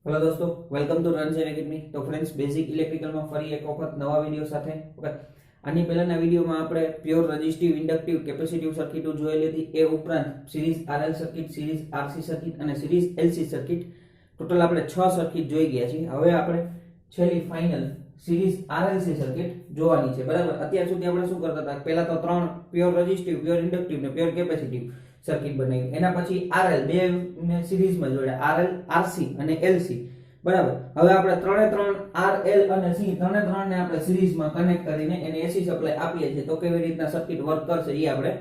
Hello દોસ્તો, welcome to run and academy. તો friends, basic ઇલેક્ટ્રિકલમાં ફરી એક વખત નવા વિડીયો સાથે ઓકે। આની પહેલાના વિડીયોમાં આપણે પ્યોર રેઝિસ્ટિવ, ઇન્ડક્ટિવ, કેપેસિટિવ સર્કિટો જોયેલી હતી। એ ઉપરાંત series RL circuit, series RC circuit અને સિરીઝ એલસી સર્કિટ, ટોટલ આપણે 6 સર્કિટ જોઈ ગયા છીએ। હવે આપણે છેલ્લી ફાઇનલ સિરીઝ આરએલસી સર્કિટ જોવાની છે, બરાબર। અત્યાર સુધી આપણે શું કરતા હતા? પહેલા તો 3 પ્યોર રેઝિસ્ટિવ, પ્યોર ઇન્ડક્ટિવ ને પ્યોર કેપેસિટિવ સર્કિટ બનાવી। એના પછી આરએલ બે ને સિરીઝમાં જોડ્યા, આરએલ, આરસી અને એલસી, બરાબર। હવે આપણે ત્રણે આરએલ અને સી ત્રણે ને આપણે સિરીઝમાં કનેક્ટ કરીને એને એસી સપ્લાય આપીએ છીએ। તો કેવી રીતના સર્કિટ વર્ક કરશે એ આપણે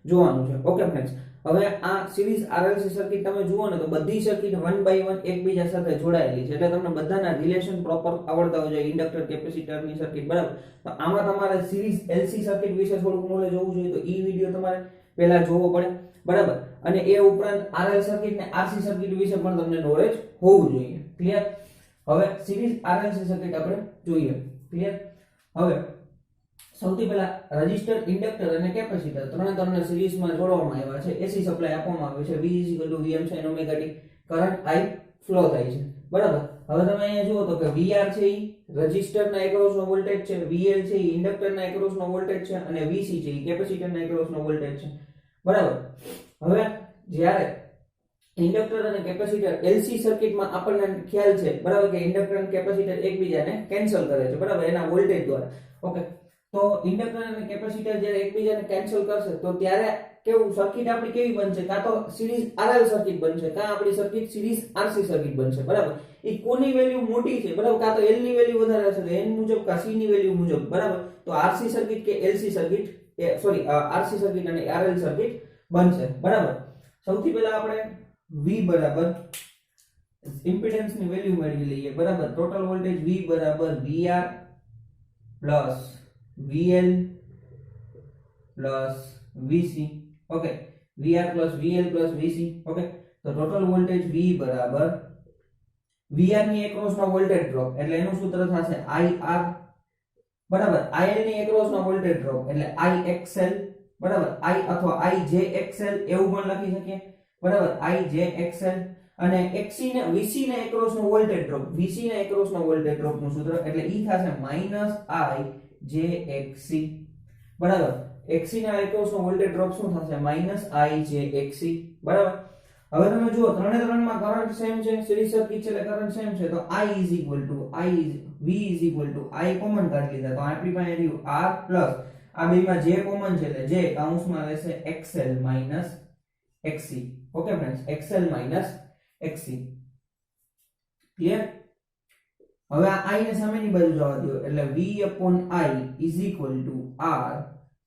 જોવાનું છે, ઓકે ફ્રેન્ડ્સ। હવે આ સિરીઝ આરએલસી સર્કિટ તમે જુઓ ને તો બધી સર્કિટ 1 બાય 1 એકબીજા સાથે જોડાયેલી છે, એટલે તમને બધાના રિલેશન પ્રોપર આવડતા હોય છે, ઇન્ડક્ટર, કેપેસિટરની સર્કિટ, બરાબર। તો આમાં તમારે સિરીઝ એલસી સર્કિટ વિશે થોડુંક નોલેજ હોવું જોઈએ, તો ઈ વિડિયો તમારે પહેલા જોવો પડે, બરાબર। અને એ ઉપરાંત આરએલ સર્કિટ ને આરસી સર્કિટ વિશે પણ તમને નોલેજ હોવું જોઈએ, ક્લિયર। હવે સિરીઝ આરએલસી સર્કિટ આપણે જોઈએ, ક્લિયર। હવે સૌથી પહેલા રેઝિસ્ટર, ઇન્ડક્ટર અને કેપેસિટર ત્રણે સિરીઝમાં જોડવામાં આવ્યા છે, એસી સપ્લાય આપવામાં આવે છે। V Vm sin ωt, current I flow થાય છે, બરાબર। હવે તમે અહીંયા જુઓ તો કે VR છે ઈ રેઝિસ્ટરના એક્રોસનો વોલ્ટેજ છે, VL છે ઈ ઇન્ડક્ટરના એક્રોસનો વોલ્ટેજ છે અને VC છે ઈ કેપેસિટરના એક્રોસનો વોલ્ટેજ છે, બરાબર। હવે જ્યારે ઇન્ડક્ટર અને કેપેસિટર એલસી સર્કિટમાં આપણને ખ્યાલ છે, બરાબર, કે ઇન્ડક્ટર અને કેપેસિટર એકબીજાને કેન્સલ કરે છે, બરાબર, એના વોલ્ટેજ દ્વારા, ઓકે। તો ઇન્ડક્ટર અને કેપેસિટર જ્યારે એકબીજાને કેન્સલ કરશે તો ત્યારે કેવું સર્કિટ આપણી કેવી બનશે? કાં તો સિરીઝ આરએલ સર્કિટ બનશે, કાં આપણી સર્કિટ સિરીઝ આરસી સર્કિટ બનશે, બરાબર। એ કોની વેલ્યુ મોટી છે, બરાબર, કાં તો એલ ની વેલ્યુ વધારે હશે તો એન મુજબ, કાં સી ની વેલ્યુ મુજબ, બરાબર। તો આરસી સર્કિટ કે એલસી સર્કિટ, આરસી સર્કિટ અને આરએલ સર્કિટ બનશે, બરાબર। સૌથી પહેલા આપણે V બરાબર ઇમ્પિડન્સ ની વેલ્યુ મેળવી લઈએ, બરાબર। ટોટલ વોલ્ટેજ V બરાબર VR plus VL plus VC, okay. VR plus VL plus VC, okay. તો ટોટલ વોલ્ટેજ V બરાબર VR ની એક્રોસનો વોલ્ટેજ ડ્રોપ એટલે એનું સૂત્ર થશે IR, બરાબર। IL ની એક્રોસનો વોલ્ટેજ ડ્રોપ એટલે IXL, બરાબર। I અથવા IJXL એવું પણ લખી શકીએ, બરાબર, IJXL। અને XC ને VC ને એક્રોસનો વોલ્ટેજ ડ્રોપ, VC ને એક્રોસનો વોલ્ટેજ ડ્રોપ નું સૂત્ર એટલે ઈ થશે -IJXC, બરાબર। XC ના એક્રોસનો વોલ્ટેજ ડ્રોપ શું થશે? -IJXC, બરાબર। હવે તમે જુઓ ત્રણેમાં કરંટ સેમ છે, સિરીઝ સર્કિટ છે એટલે કરંટ સેમ છે, તો V I કોમન કાઢી લીધા તો આપણી પાસે રહ્યું R પ્લસ આ બેમાં જે કોમન છે એટલે જે કૌંસમાં રહેશે XL XC, okay friends, XL XC, clear. હવે આ I ને સામેની બાજુ જવા દો એટલે V upon I is equal to R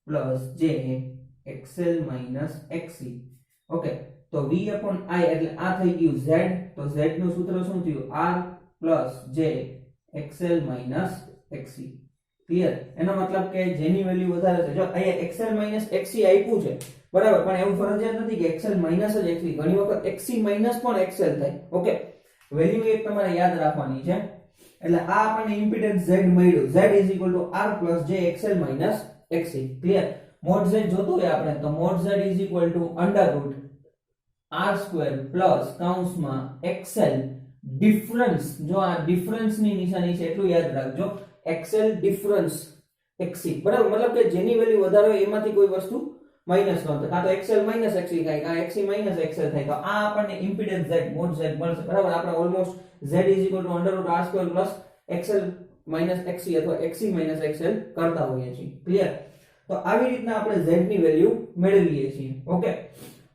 plus J XL XC, okay. તો V upon I એટલે આ થઈ ગયું Z, તો Z નું સૂત્ર શું થયું? R plus J XL XC, clear. એનો મતલબ કે જેની વેલ્યુ વધારે છે, જો અહીંયા XL XC આપ્યું છે, બરાબર, પણ એવું ફરજિયાત નથી કે XL જ XC, ઘણી વખત XC પણ XL થાય, ઓકે। વેલ્યુ એક તમારે યાદ રાખવાની છે, એટલે આ આપણને ઇમ્પિડન્સ Z મળ્યું, Z R plus J XL XC, clear. Mode Z જોતું હોય આપણે તો mode Z √ R square plus કૌંસમાં XL ડિફરન્સ, જો આ ડિફરન્સ ની નિશાની છે એટલું યાદ રાખજો, XL ડિફરન્સ XC, બરાબર, મતલબ કે જેની વેલ્યુ વધારે હોય એમાંથી કોઈ વસ્તુ માઈનસ ન થાય, કાં તો XL XC થાય, કાં XC XL થાય, તો આ આપણને ઇમ્પિડન્સ Z મોડ Z મળશે, બરાબર। આપણે almost Z √ R square plus XL XC અથવા XC XL કરતા હોઈએ છીએ, ક્લિયર। તો આવી રીતના આપણે Z ની વેલ્યુ મેળવીએ છીએ, ઓકે।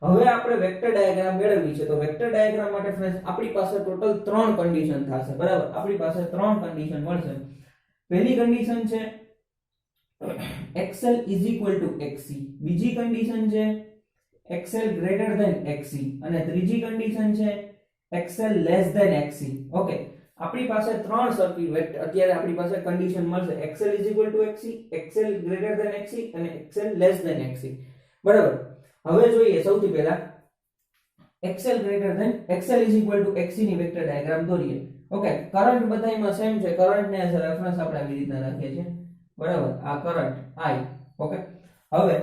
હવે આપણે વેક્ટર ડાયાગ્રામ મેળવવી છે, તો વેક્ટર ડાયાગ્રામ માટે ફ્રેન્ડ્સ આપણી પાસે ટોટલ 3 કન્ડિશન થશે, બરાબર। આપણી પાસે 3 કન્ડિશન મળશે। પહેલી કન્ડિશન છે XL XC, બીજી કન્ડિશન છે XL XC અને ત્રીજી કન્ડિશન છે XL XC, ઓકે। આપણી પાસે 3 સર્કિટ વેક્ટર અત્યારે આપણી પાસે કન્ડિશન મળશે XL XC, XL XC અને XL XC, બરાબર। હવે જોઈએ સૌથી પહેલા XL XC ની વેક્ટર ડાયાગ્રામ દોરીએ, ઓકે। કરંટ બધાયમાં સેમ છે, કરંટ ને એઝ રેફરન્સ આપણે આવી રીતના રાખીએ છીએ, બરાબર, આ કરંટ I, ઓકે। હવે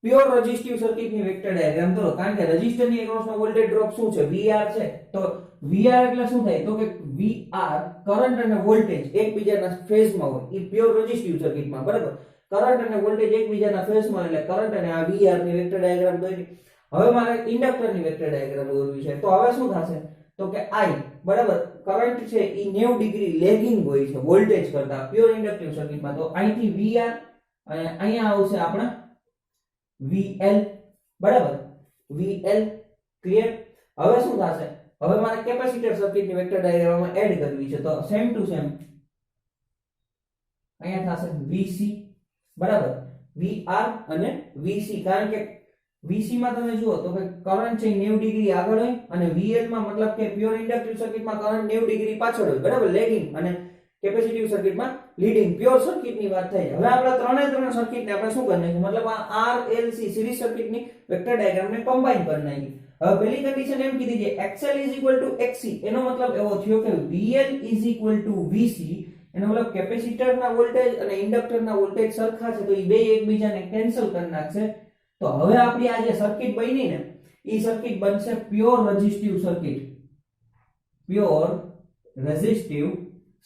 પ્યોર રેઝિસ્ટિવ સર્કિટની વેક્ટર ડાયાગ્રામ દોરો, કારણ કે રેઝિસ્ટરની એક્રોસનો વોલ્ટેજ ડ્રોપ શું છે? VR છે, તો VR એટલે શું થાય? તો કે VR કરંટ અને વોલ્ટેજ એકબીજાના ફેઝમાં હોય એ પ્યોર રેઝિસ્ટિવ સર્કિટમાં બરાબર કરંટ અને વોલ્ટેજ એકબીજાના ફેઝમાં એટલે કરંટ અને આ VR ની વેક્ટર ડાયાગ્રામ દોરી હવે મારે ઇન્ડક્ટરની વેક્ટર ડાયાગ્રામ દોરવી છે તો હવે શું થશે તો કે I બરાબર કરંટ છે એ 90 ડિગ્રી લેગિંગ હોય છે વોલ્ટેજ કરતા પ્યોર ઇન્ડક્ટિવ સર્કિટમાં તો અહીંથી VR અને અહીંયા આવશે આપણા VL બરાબર VL ક્લિયર હવે શું થશે હવે મારે કેપેસિટર સર્કિટની વેક્ટર ડાયાગ્રામમાં એડ કરવી છે તો સેમ ટુ સેમ અહીંયા થશે VC બરાબર VR અને VC કારણ કે VC માં તમે જુઓ તો કે કરંટ છે 90 ડિગ્રી આગળ હોય અને VL માં મતલબ કે પ્યોર ઇન્ડક્ટિવ સર્કિટમાં કરંટ 90 ડિગ્રી પાછળ હોય બરાબર લેગિંગ અને કેપેસિટિવ સર્કિટમાં લીડિંગ પ્યોર સર્કિટની વાત થઈ હવે આપણે ત્રણે સર્કિટને આપણે શું કરી નાખ્યું મતલબ આ RLC સિરીઝ સર્કિટની વેક્ટર ડાયાગ્રામને કમ્બાઈન કરી નાખી હવે પહેલી કન્ડિશન એમ કીધી છે XL XC એનો મતલબ એવો થયો કે VL VC એનો મતલબ કેપેસિટરના વોલ્ટેજ અને ઇન્ડક્ટરના વોલ્ટેજ સરખા છે તો એ બે એકબીજાને કેન્સલ કરી નાખશે તો હવે આપણી આ જે સર્કિટ બની ને એ સર્કિટ બનશે પ્યોર રેઝિસ્ટિવ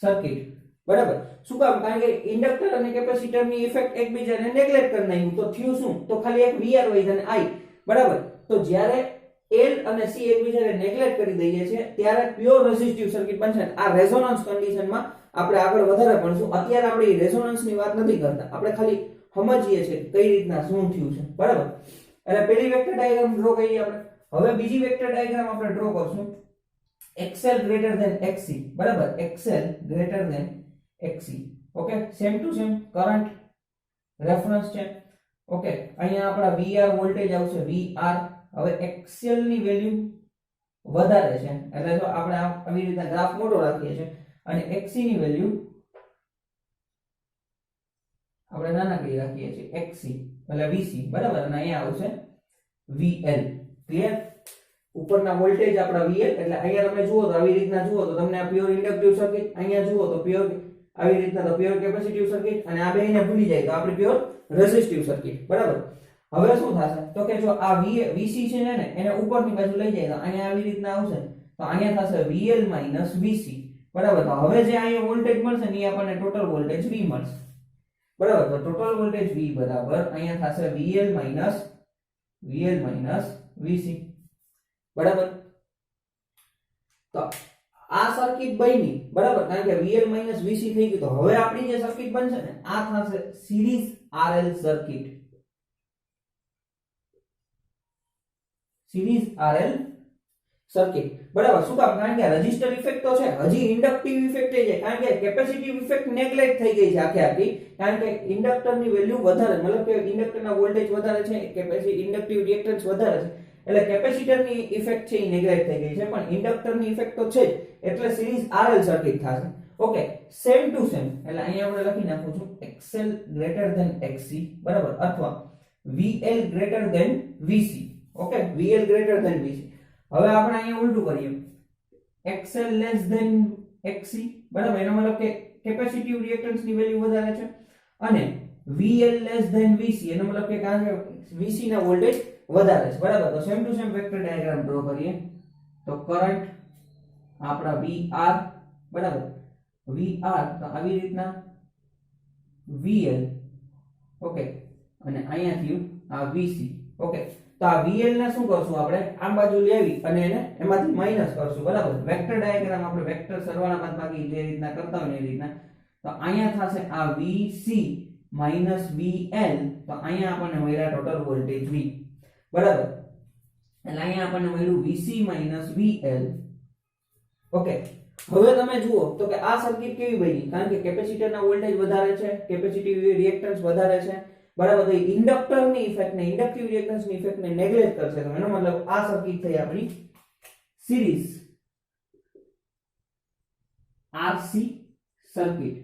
સર્કિટ બરાબર શું કામ કારણ કે ઇન્ડક્ટર અને કેપેસિટરની ઇફેક્ટ એકબીજાને નેગ્લેક્ટ કરી નાખ્યું તો થયું શું તો ખાલી એક VR હોય અને I બરાબર તો જ્યારે L અને C એકબીજાને નેગ્લેક્ટ કરી દઈએ છે ત્યારે પ્યોર રેઝિસ્ટિવ સર્કિટ બનશે આ રેઝોનન્સ કન્ડિશનમાં આપણે આગળ વધારે ભણશું અત્યારે આપણે રેઝોનન્સની વાત નથી કરતા આપણે ખાલી સમજીએ છીએ કઈ રીતના શું થયું છે બરાબર એટલે પહેલી વેક્ટર ડાયાગ્રામ ડ્રો કરીએ આપણે હવે બીજી વેક્ટર ડાયાગ્રામ આપણે ડ્રો કરશું XL XC બરાબર XL XC okay same to same current reference છે ઓકે અહીંયા આપણા VR વોલ્ટેજ આવશે VR હવે XL ની વેલ્યુ વધારે છે એટલે જો આપણે આવી રીતના ગ્રાફ મોટો રાખીએ છીએ અને XC ની વેલ્યુ આપણે નાના કરી રાખીએ છીએ XC એટલે VC બરાબર અને અહીંયા આવશે VL ક્લિયર ઉપરના વોલ્ટેજ આપણા VL એટલે અહીંયા તમે જુઓ તો આવી રીતના જુઓ તો તમને આ પ્યોર ઇન્ડક્ટિવ સર્કિટ અહીંયા જુઓ તો પ્યોર આવી રીતના તો પ્યોર કેપેસિટિવ સર્કિટ અને આ બેને ભૂલી જાય તો આપણે પ્યોર રેઝિસ્ટિવ સર્કિટ બરાબર હવે શું થશે તો કે જો આ VC છે ને એને ઉપરની બાજુ લઈ જાય તો અહીંયા આવી રીતના આવશે તો અહીંયા થશે VL VC બરાબર તો હવે જે અહીંયા વોલ્ટેજ મળશે ને એ આપણને ટોટલ વોલ્ટેજ V મળશે બરાબર તો ટોટલ વોલ્ટેજ V બરાબર અહીંયા થશે VL VC બરાબર તો આ સર્કિટ બની બરાબર કારણ કે VL VC થઈ ગયું તો હવે આપણી જે સર્કિટ બનશે ને આ થશે સિરીઝ RL સર્કિટ બરાબર શું કામ કારણ કે રેઝિસ્ટર ઇફેક્ટ તો છે હજી ઇન્ડક્ટિવ ઇફેક્ટ છે કારણ કે કેપેસિટિવ ઇફેક્ટ નેગ્લેક્ટ થઈ ગઈ છે આખી કારણ કે ઇન્ડક્ટરની વેલ્યુ વધારે મતલબ કે ઇન્ડક્ટરના વોલ્ટેજ વધારે છે કેપેસિટી ઇન્ડક્ટિવ રિએક્ટન્સ વધારે છે એટલે કેપેસિટરની ઇફેક્ટ છે એ નેગ્લેક્ટ થઈ ગઈ છે પણ ઇન્ડક્ટરની ઇફેક્ટ તો છે જ એટલે સિરીઝ RL સર્કિટ થશે ઓકે સેમ ટુ સેમ એટલે અહીંયા આપણે લખી નાખું છું XL XC બરાબર અથવા VL VC okay VL VC હવે આપણે અહીંયા ઉલટું કરીએ XL XC બરાબર એનો મતલબ કે કેપેસિટિવ રિએક્ટન્સ ની વેલ્યુ વધારે છે અને VL VC એનો મતલબ કે કારણ કે VC ના વોલ્ટેજ વધારે છે બરાબર તો same to same vector diagram draw કરીએ તો કરંટ આપણા VR બરાબર VR તો આવી રીતના VL ઓકે અને અહીંયાથી આ VC ઓકે તો આ VL ને શું કરશું આપણે આ બાજુ લેવી અને એને એમાંથી માઈનસ કરશું બરાબર વેક્ટર ડાયાગ્રામ આપણે વેક્ટર સરવાળા બાદબાકી જે રીતના કરતા હોય એ રીતના તો અહીંયા થશે આ VC VL તો અહીંયા આપણને મળ્યા ટોટલ વોલ્ટેજ V બરાબર એટલે અહીંયા આપણને મળ્યું VC VL ઓકે હવે તમે જુઓ તો કે આ સર્કિટ કેવી બની કારણ કે કેપેસિટરના વોલ્ટેજ વધારે છે કેપેસિટિવ રિએક્ટન્સ વધારે છે બરાબર તો ઇન્ડક્ટરની ઇફેક્ટ ને ઇન્ડક્ટિવ રિએક્ટન્સની ઇફેક્ટ ને નેગ્લેક્ટ કરશે તો એનો મતલબ આ સર્કિટ થઈ આપણી series RC circuit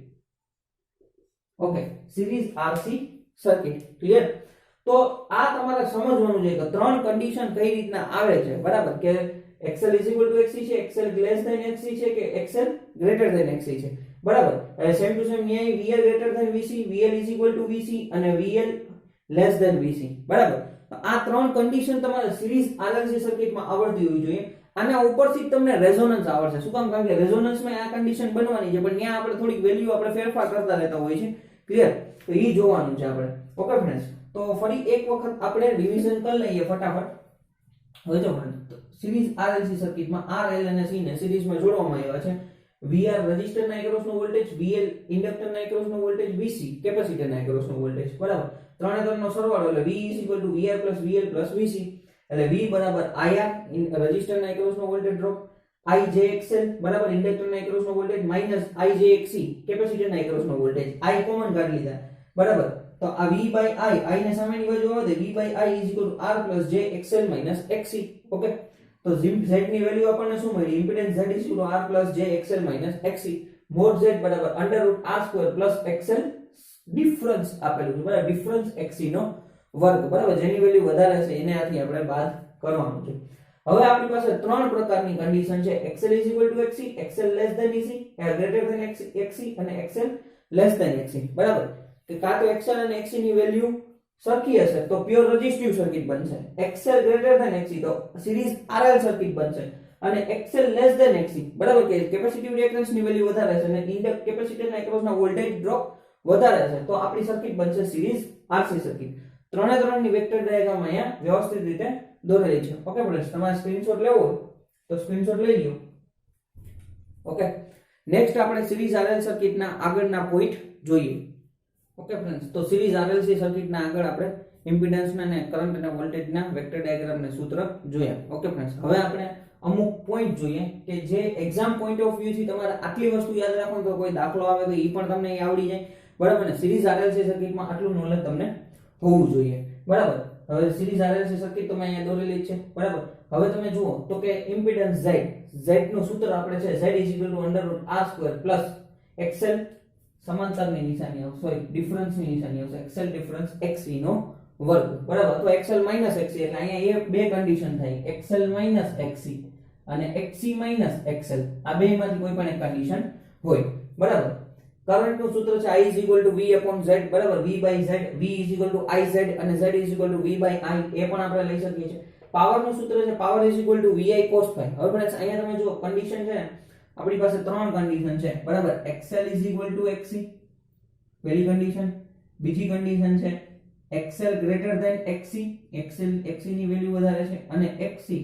okay series RC circuit clear તો આ તમારે સમજવાનું છે કે ત્રણ કન્ડિશન કઈ રીતના આવે છે બરાબર કે XL XC છે XL XC છે કે XL XC છે બરાબર સેમ ટુ સેમ ન્યાય VL VC VL VC અને VL VC બરાબર આ ત્રણ કન્ડિશન તમારે સિરીઝ RLC સર્કિટમાં આવડતી હોવી જોઈએ આના ઉપરથી તમને રેઝોનન્સ આવડશે. શું કામ? કારણ કે રેઝોનન્સમાં આ કન્ડિશન બનવાની છે, પણ ત્યાં આપણે થોડીક વેલ્યુ આપણે ફેરફાર કરતા રહેતા હોય છે. ક્લિયર? તો એ જોવાનું છે આપણે. ઓકે ફ્રેન્ડ્સ, તો ફરી એક વખત આપણે રિવિઝન કરી લઈએ ફટાફટ. હવે જો સિરીઝ RLC સર્કિટમાં R, L અને C ને સિરીઝમાં જોડવામાં આવ્યા છે. VR રેઝિસ્ટરના એક્રોસનો વોલ્ટેજ, VL ઇન્ડક્ટરના એક્રોસનો વોલ્ટેજ, VC કેપેસિટરના એક્રોસનો વોલ્ટેજ. બરાબર? ત્રણે ત્રણનો સરવાળો એટલે V VR VL VC. એટલે V બરાબર IR રેઝિસ્ટરના એક્રોસનો વોલ્ટેજ ડ્રોપ, IJXL બરાબર ઇન્ડક્ટરના એક્રોસનો વોલ્ટેજ માઈનસ IJXC કેપેસિટરના એક્રોસનો વોલ્ટેજ. I કોમન કાઢી લીધા. બરાબર? તો આ V/I ને સામેની બાજુ આવે તો V/I R jXL XC. Okay, તો Z ની વેલ્યુ આપણને શું મળી? Impedance Z R jXL XC. Mode Z બરાબર √R² XL ડિફરન્સ આપેલું છે. બરાબર? ડિફરન્સ XC નો વર્ગ. બરાબર? જેની વેલ્યુ વધારે છે એને આથી આપણે બાદ કરવાનું છે. હવે આપણી પાસે ત્રણ પ્રકારની કન્ડિશન છે. XL XC, XL EC, XC અને XL XC. બરાબર? કે કાં તો XL અને XC ની વેલ્યુ સરખી હશે તો પ્યોર રેઝિસ્ટિવ સર્કિટ બનશે. XL XC તો સિરીઝ RL સર્કિટ બનશે. અને XL XC બરાબર કે કેપેસિટીવ રિએક્ટન્સ ની વેલ્યુ વધારે છે અને ઇન્ડક્ટર કેપેસિટરના એક્રોસના વોલ્ટેજ ડ્રોપ વધારે છે તો આપણી સર્કિટ બનશે સિરીઝ RC સર્કિટ. ત્રણે ત્રણની વેક્ટર ડાયાગ્રામ અહીંયા વ્યવસ્થિત રીતે દોરેલી છે. ઓકે ફ્રેન્ડ્સ, તમારે સ્ક્રીનશોટ લેવો હોય તો સ્ક્રીનશોટ લઈ લ્યો. ઓકે, નેક્સ્ટ આપણે સિરીઝ RL સર્કિટના આગળના પોઈન્ટ જોઈએ. ઓકે ફ્રેન્ડ્સ, તો સિરીઝ RLC સર્કિટના આગળ આપણે ઇમ્પિડન્સના અને કરંટ અને વોલ્ટેજના વેક્ટર ડાયાગ્રામને સૂત્ર જોયા. ઓકે ફ્રેન્ડ્સ, હવે આપણે અમુક પોઈન્ટ જોઈએ કે જે એક્ઝામ પોઈન્ટ ઓફ વ્યૂ થી તમારે આટલી વસ્તુ યાદ રાખો તો કોઈ દાખલો આવે તો એ પણ તમને આવડી જાય. બરાબર ને? સિરીઝ RLC સર્કિટમાં આટલું નોલેજ તમને હોવું જોઈએ. બરાબર? હવે સિરીઝ RLC સર્કિટ તો મેં અહીંયા દોરેલી જ છે. બરાબર? હવે તમે જુઓ તો કે ઇમ્પિડન્સ Z નું સૂત્ર આપણે છે Z √R² XL સમાંતરની નિશાની આવશે, સોરી ડિફરન્સની નિશાની આવશે, XL ડિફરન્સ XC નો વર્ગ. બરાબર? તો XL XC એટલે અહીંયા એ બે કન્ડિશન થાય, XL XC અને XC XL. આ બેમાંથી કોઈ પણ એક કન્ડિશન હોય. બરાબર? કરંટ નું સૂત્ર છે I V/Z. બરાબર? V/Z, V IZ અને Z V/I. એ પણ આપણે લઈ શકીએ છીએ. પાવર નું સૂત્ર છે પાવર VI cos phi. હવે ફ્રેન્ડ્સ અહીંયા તમે જુઓ કન્ડિશન છે ને, આપણી પાસે ત્રણ કન્ડિશન છે. બરાબર? XL XC પહેલી કન્ડિશન. બીજી કન્ડિશન છે XL XC, XC ની વેલ્યુ વધારે છે, અને XL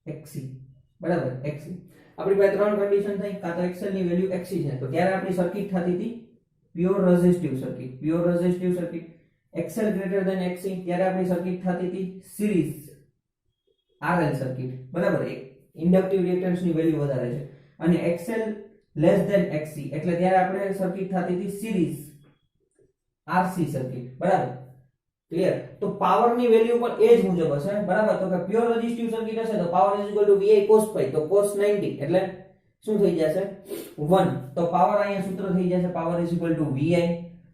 XC. બરાબર? XC આપણી પાસે ત્રણ કન્ડિશન થઈ. કાં તો XL ની વેલ્યુ XC છે તો ત્યારે આપણી સર્કિટ થતી હતી pure resistive circuit. XL XC ત્યારે આપણી સર્કિટ થતી હતી સિરીઝ RL સર્કિટ. બરાબર? ઇન્ડક્ટિવ રિએક્ટન્સ ની વેલ્યુ વધારે છે. અને XL XC એટલે ત્યારે આપણે સર્કિટ થતી હતી સિરીઝ RC સર્કિટ. બરાબર? ક્લિયર? તો પાવર ની વેલ્યુ પણ એ જ મુજબ હશે. બરાબર? તો કે પ્યોર રેઝિસ્ટિવ સર્કિટ હશે તો પાવર VI cos phi, તો cos 90 એટલે શું થઈ જશે? 1. તો પાવર અહીંયા સૂત્ર થઈ જશે પાવર VI.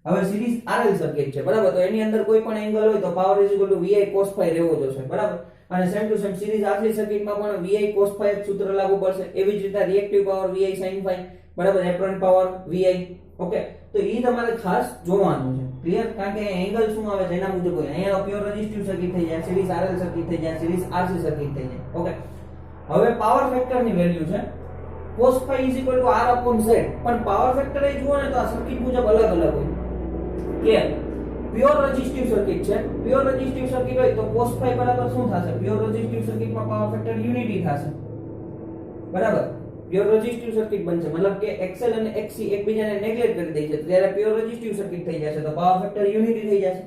હવે સિરીઝ RL સર્કિટ છે. બરાબર? તો એની અંદર કોઈ પણ એંગલ હોય તો પાવર VI cos phi રહેવો જોશે. બરાબર? અને same to same series RC સર્કિટમાં પણ VI cos phi સૂત્ર લાગુ પડશે. એવી જ રીતે reactive power VI sin phi. બરાબર? Apparent power VI. ઓકે, તો એ તમારે ખાસ જોવાનું છે. ક્લિયર? કારણ કે એંગલ શું આવે છે એના મુજબ હોય. અહીંયા પ્યોર રેઝિસ્ટિવ સર્કિટ થઈ જાય, સિરીઝ RL સર્કિટ થઈ જાય, સિરીઝ RC સર્કિટ થઈ જાય. ઓકે, હવે પાવર ફેક્ટર ની વેલ્યુ છે cos phi R/Z. પણ પાવર ફેક્ટર એ જુઓ ને તો આ સર્કિટ મુજબ અલગ હોય. ક્લિયર? પ્યોર રેઝિસ્ટિવ સર્કિટ છે. પ્યોર રેઝિસ્ટિવ સર્કિટ હોય તો cos phi બરાબર શું થશે? પ્યોર રેઝિસ્ટિવ સર્કિટમાં પાવર ફેક્ટર યુનિટી થશે. બરાબર? પ્યોર રેઝિસ્ટિવ સર્કિટ બનશે. મતલબ કે XL અને XC એકબીજાને નેગ્લેક્ટ કરી દે છે ત્યારે પ્યોર રેઝિસ્ટિવ સર્કિટ થઈ જશે તો પાવર ફેક્ટર યુનિટી થઈ જશે.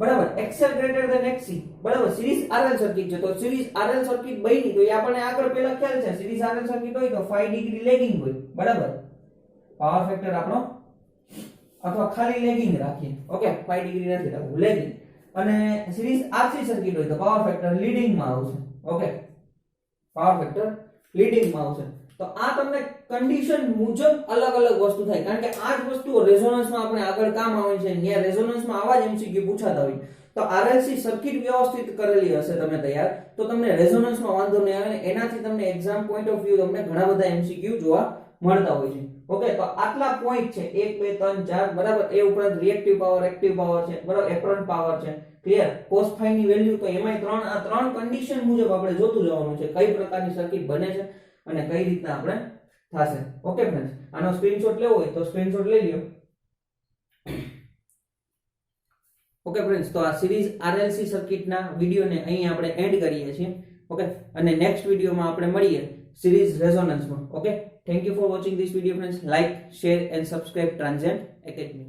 બરાબર? XL XC. બરાબર? સિરીઝ RL સર્કિટ છે તો સિરીઝ RL સર્કિટ બની તો એ આપણને આગળ પહેલા ખ્યાલ છે સિરીઝ RL સર્કિટ હોય તો 5 ડિગ્રી લેગિંગ હોય. બરાબર? પાવર ફેક્ટર આપણો અથવા ખાલી લેગિંગ રાખીએ. ઓકે, 5 ડિગ્રી નથી રાખવું, લેગિંગ. અને સિરીઝ RC સર્કિટ હોય તો પાવર ફેક્ટર લીડિંગ માં આવશે. ઓકે, પાવર ફેક્ટર લીડિંગ માં આવશે. તો આ તમને કન્ડિશન મુજબ અલગ અલગ વસ્તુ થાય કારણ કે આ જ વસ્તુઓ રેઝોનન્સમાં આપણે આગળ કામ આવે છે. ત્યાં રેઝોનન્સમાં આવા જ MCQ પૂછાતા હોય તો RLC સર્કિટ વ્યવસ્થિત કરેલી હશે તમે તૈયાર તો તમને રેઝોનન્સમાં વાંધો નહીં આવે ને એનાથી તમને એક્ઝામ પોઈન્ટ ઓફ વ્યૂ તમને ઘણા બધા MCQ જોવા મળતા હોય છે. ઓકે, તો આટલા પોઈન્ટ છે 1 2 3 4 બરાબર. એ ઉપરાંત રિએક્ટિવ પાવર, એક્ટિવ પાવર છે બરાબર, એપરન્ટ પાવર છે. ક્લિયર? cos phi ની વેલ્યુ તો એમાંય ત્રણ કન્ડિશન મુજબ આપણે જોતું જવાનું છે કઈ પ્રકારની સર્કિટ બને છે અને કઈ રીતના આપણે થશે. ઓકે ફ્રેન્ડ્સ, આનો સ્ક્રીનશોટ લેવો હોય તો સ્ક્રીનશોટ લઈ લ્યો. ઓકે ફ્રેન્ડ્સ, તો આ સિરીઝ RLC સર્કિટના વિડિયોને અહીં આપણે એન્ડ કરીએ છીએ. ઓકે, અને નેક્સ્ટ વિડિયોમાં આપણે મળીએ સિરીઝ રેઝોનન્સમાં. Okay, thank you for watching this video friends. Like, share and subscribe Transient academy.